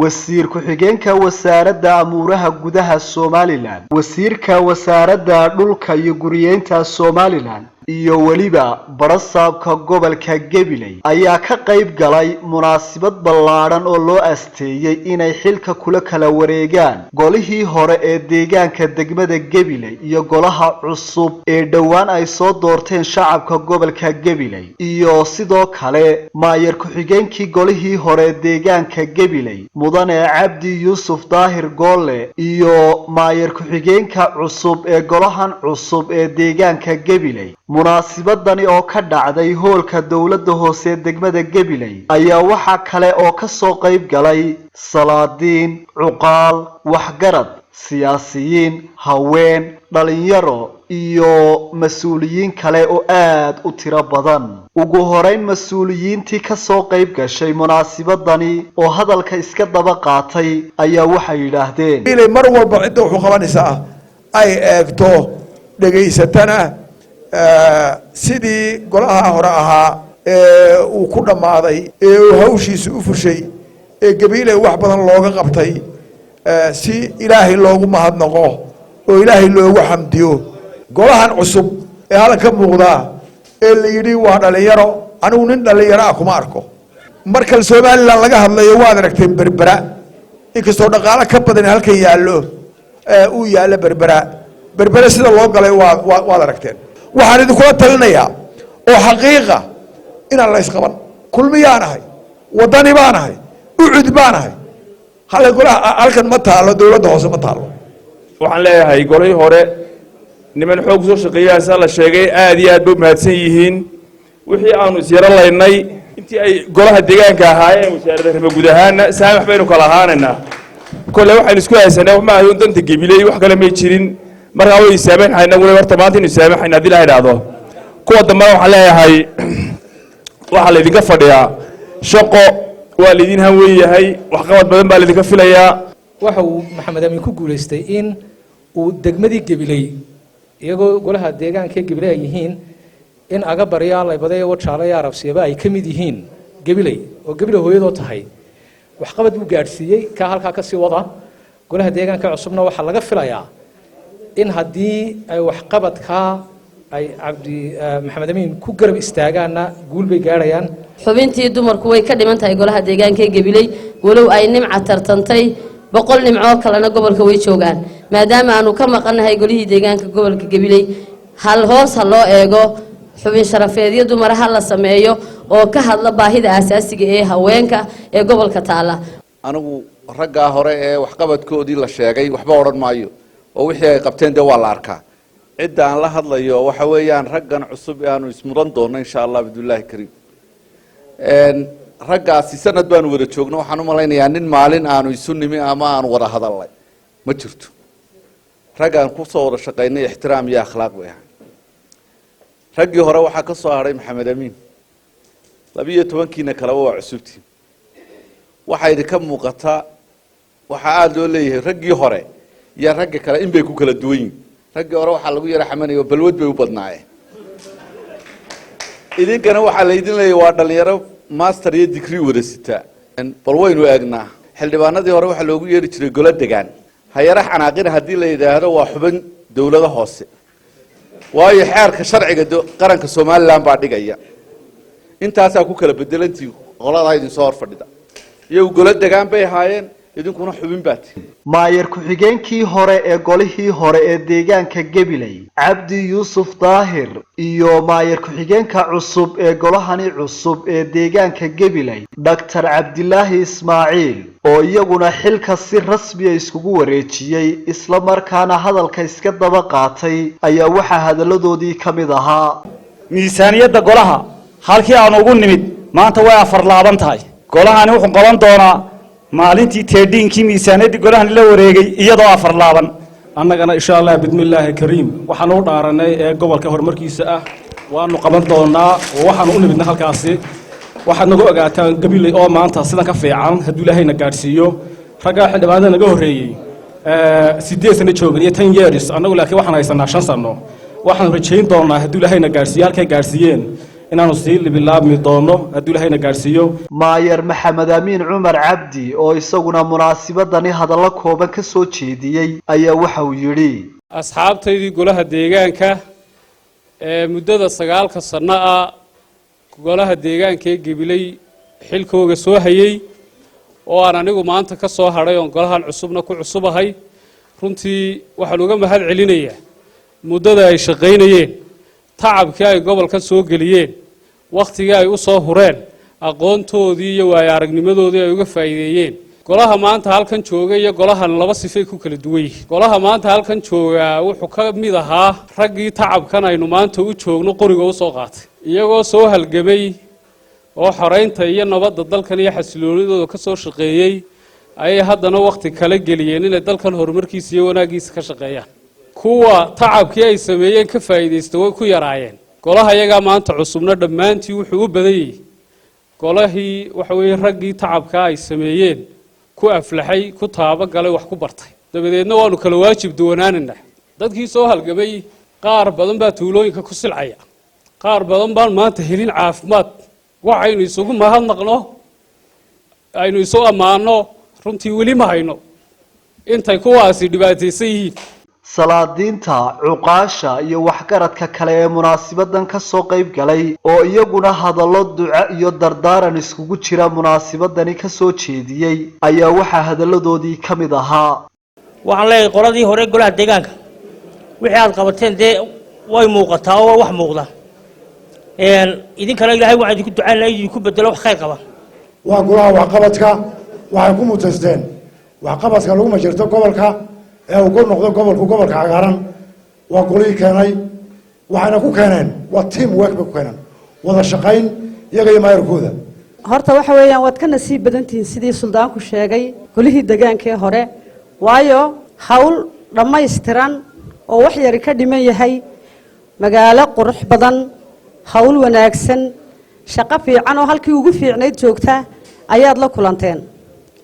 wasiir ku-xigeenka wasaaradda amuuraha gudaha Somaliland, wasiirka wasaaradda dhulka iyo guriyeynta Somaliland iyo waliba barasaabka gobolka Gabiley ayaa ka qayb galay munaasabad ballaaran oo loo asteeyay inay xilka kula kala wareegaan golihii hore ee deegaanka degmada Gabiley iyo golaha cusub ee dhawaan ay soo doorteen shacabka gobolka Gabiley iyo sidoo kale maayar ku-xigeenkii golihii hore deegaanka Gabiley mudane Cabdi Yuusuf Daahir Goolle iyo maayar ku-xigeenka cusub ee golahan cusub ee deegaanka Gabiley munaasabadani oo ka dhacday hoolka dawladda hoose degmada Gabiley ayaa waxa kale oo ka soo qayb galay salaadiin cuqaal waxgarad siyaasiyiin haween dhalinyaro iyo mas'uuliyiin kale oo aad u tiro badan ugu horeyn mas'uuliyiintii ka soo qayb gashay munaasabadani oo hadalka iska daba qaatay ayaa waxay yiraahdeen ilaa mar walba cid wuxuu qabanaysaa ay eegto dhageysatana sidii golaha hore ahaa uu ku dhamaaday ee hawshiisu u fushay ee Gabiley wax badan looga qabtay si ilaahay loogu mahadnaqo oo ilaahay loogu xamdiyo golahan cusub ee halka muuqda ee la yiri waa dhalinyaro anigu nin dhalinyaro ah kuma arko marka Soomaaliland laga hadlayo waad aragteen berbera inkastoo dhaqaale ka badan halka yaalo uu yaala berbera sida loo galay waad aragteen waxaan idinku talinayaa oo xaqiiqa in la isqaban kulmiyaanahay wadani baanahay u cudbaanahay halkan ma taalo dawladda hoose ma taalo waxaan leeyahay golay hore niman xoog soo shaqeeyay la sheegay aad iyo aad buu mahadsan yihiin wixii aanu isyaran laynay intii ay golaha deegaanka ahaayeen wasaaradda arrimaha gudaha saamax baynu kala ahaanayna kole waxaan isku haysanay ma ahayn danta Gabiley wax kale ma jirin markaa way saamaxayna wali horta maanta inuu saamaxayna hadii la yiraahdo kuwa dambe waxa leeyahay waxa la idinka fadhiyaa shaqo waa la idin haweeyahay wax qabad badan baa la idinka filayaa waxa uu Maxamed Amiin ku guuleystay in uu degmadii Gabiley iyagoo golaha deegaanka Gabiley ay yihiin in aga baryaal ay baday oo jaalay Arabsiba ay kamid yihiin Gabiley oo Gabiley hooyadoo tahay wax qabad uu gaarsiiyay ka halka ka sii wada golaha deegaanka cusubna waxa laga filayaa in haddii ay wax qabadka ay Cabdi Maxamed Amiin ku garab istaagaana guul bay gaarayaan xubintii dumarku way ka dhiman tahay golaha deegaanka Gabiley walow ay nimca tartantay boqol nimco kalena gobolka way joogaan maadaama aanu ka maqanahay golihii deegaanka gobolka Gabiley hal hoos loo eego xubin sharafeedyo dumaraha la sameeyo oo ka hadla baahida asaasiga ee haweenka ee gobolka taala anigu ragga hore ee wax qabadkoodii la sheegay waxba oran maayo oo wixii ay qabteen waa la arkaa cid aan la hadlayo waxa weeyaan raggan cusub ee aanu ismudan doono insha Allah bidullaahi kariim raggaasi sanad baan wada joogno waxaan u malaynayaa nin maalin aanu isu nimi ama aan wada hadalnay ma jirto raggan ku soo wada shaqeynay ixtiraam iyo akhlaaq weeyaan raggii hore waxa ka soo haray Maxamed Amiin 12kiina kala waa cusubtii waxa idinka muuqata waxa aad loo leeyahay raggii hore iyo ragga kale in bay ku kala duwan yihiin raggii hore waxa lagu yara xamanayo balwad bay u badnaayeen idinkana waxa la idin leeyahay waa dhalinyaro master iyo degree wada sita bal waynu eegnaa xildhibaanadii hore waxa loogu yeeri jiray golo degaan hayara xanaaqina hadii la yiraahdo waa xubin dawladda hoose waayo xeerka sharciga qaranka Soomaaliland baa dhigaya intaas ku kala bedelantii qolada idin soo horfadhida iyagu golo degaan bay haayeen idinkuna xubin baad maayar ku-xigeenkii hore ee golihii hore ee deegaanka Gabiley Cabdi Yuusuf Daahir iyo maayar ku-xigeenka cusub ee golahani cusub ee deegaanka Gabiley Dr. Cabdilaahi Ismaaciil oo iyaguna xilka si rasmi ah iskugu wareejiyay isla markaana hadalka iska daba qaatay ayaa waxa hadaladoodii kamid ahaa miisaaniyadda golaha halkii aan ugu nimid maanta way afar laaban tahay golahani wuxuu qaban doonaa maalintii teediinkii miisaaniyadda golahan la wareegay iyadoo afar laaban annagana insha Allah bidmillaahi kariim waxaan u dhaaranay ee gobolka horumarkiisa ah waanu qaban doonaa oo waxaan u nimidna halkaasi waxaad nagu ogaataan Gabiley oo maanta sidan ka fiican haddii Ilaahayna gaarsiiyo ragga xildhibaanada naga horeeyay 8 sano joogay iyo 10 years annagu laakiin waxaan haysanaa 5 sano waxaan rajayn doonaa haddii Ilaahayna gaarsiiyo halkay gaarsiiyeen inaanu sii libilaabmi doono hadduu ilaahayna gaadhsiiyo. maayer maxamed amiin cumar cabdi oo isaguna munaasabadani hadallo kooban ka soo jeediyey ayaa waxa uu yidhi asxaabtaydii golaha deegaanka ee muddada 9 sano ah golaha deegaanka ee Gabiley xilkooga soo hayay oo aan anigu maanta ka soo haray oo golahan cusubna ku cusubahay runtii waxaan uga mahad celinayaa muddada ay shaqeynayeen tacabkii ay gobolka soo galiyeen waqtigii ay u soo hureen aqoontoodii iyo waaya aragnimadoodii ay uga faa'iideeyeen golaha maanta halkan jooga iyo golahan laba sifay ku kala duwan yihiin golaha maanta halkan jooga wuxuu ka mid ahaa raggii tacabkan aynu maanta u joogno qoriga u soo qaatay iyagoo soo halgamay oo xoreynta iyo nabadda dalkan iyo xasiloonidooda ka soo shaqeeyay ayay haddana waqti kala geliyeen inay dalkan horumarkiisa iyo wanaagiisa ka shaqeeyaan kuwa tacabkii ay sameeyeen ka faa'iideystay way ku yaraayeen golaha iyaga maanta cusubna dhammaantii wuxuu u badan yahay golahii waxa weeye raggii tacabka ay sameeyeen ku aflaxay ku taaba galay wax ku bartay dabadeedna waanu kala waajib duwanaanina dadkii soo halgamay qaar badan baa tuulooyinka ku silcaya qaar badan baan maanta helin caafimaad waxaynu isugu mahadnaqno aynu isu ammaano runtii weli ma hayno intay kuwaasi dhibaataysan yihiin salaadiinta cuqaasha iyo waxgaradka kale ee munaasabadan ka soo qayb galay oo iyaguna hadallo duco iyo dardaaran iskugu jira munaasabadani ka soo jeediyey ayaa waxaa hadalladoodii ka mid ahaa waxaan leeyahay qoladii hore golaha deegaanka wixii aad qabateen dee way muuqataa oo wax muuqda idinkana ilaahay waxaan idinku ducaynaa idinku bedelo wax khayr qaba waa golaha waxqabadka waxay ku mutaysteen waxqabadka lagu majirto gobolka ee uu ku noqdo gobolka cagaaran waa golihii keenay waxayna ku keeneen waa team work bay ku keeneen wada shaqayn iyaga iyo maayarkooda horta waxa weeyaan waad ka nasiib badantihiin sidii suldaanku sheegay golihii deegaanka ee hore waayo hawl dhammaystiran oo wax yari ka dhiman yahay magaalo qurux badan hawl wanaagsan shaqo fiican oo halkii ugu fiicnayd joogta ayaad la kulanteen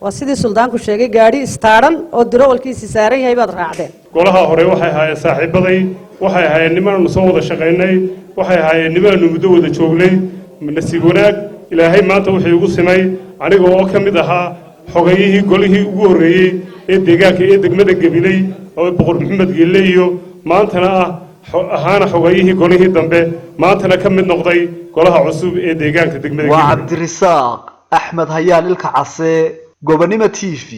waa sidii suldaanku sheegay gaadhi istaaran oo dirowalkiisii saaran yahay baad raacdeen golaha hore waxay ahaayeen saaxiibaday waxay ahaayeen nimaanu soo wada shaqaynay waxay ahaayeen nimaanu muddo wada joognay nasiib wanaag ilaahay maanta wuxuu igu simay aniga oo ka mid ahaa xogayihii golihii ugu horreeyey ee deegaanka ee degmada Gabiley oo boqor maxamed geelle iyo maantana ahaana xogayihii golihii dambe maantana ka mid noqday golaha cusub ee deegaanka degmada waa Cabdirasaaq Axmed Hayaan ilka case Gobonimo TV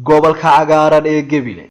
gobolka cagaaran ee Gabiley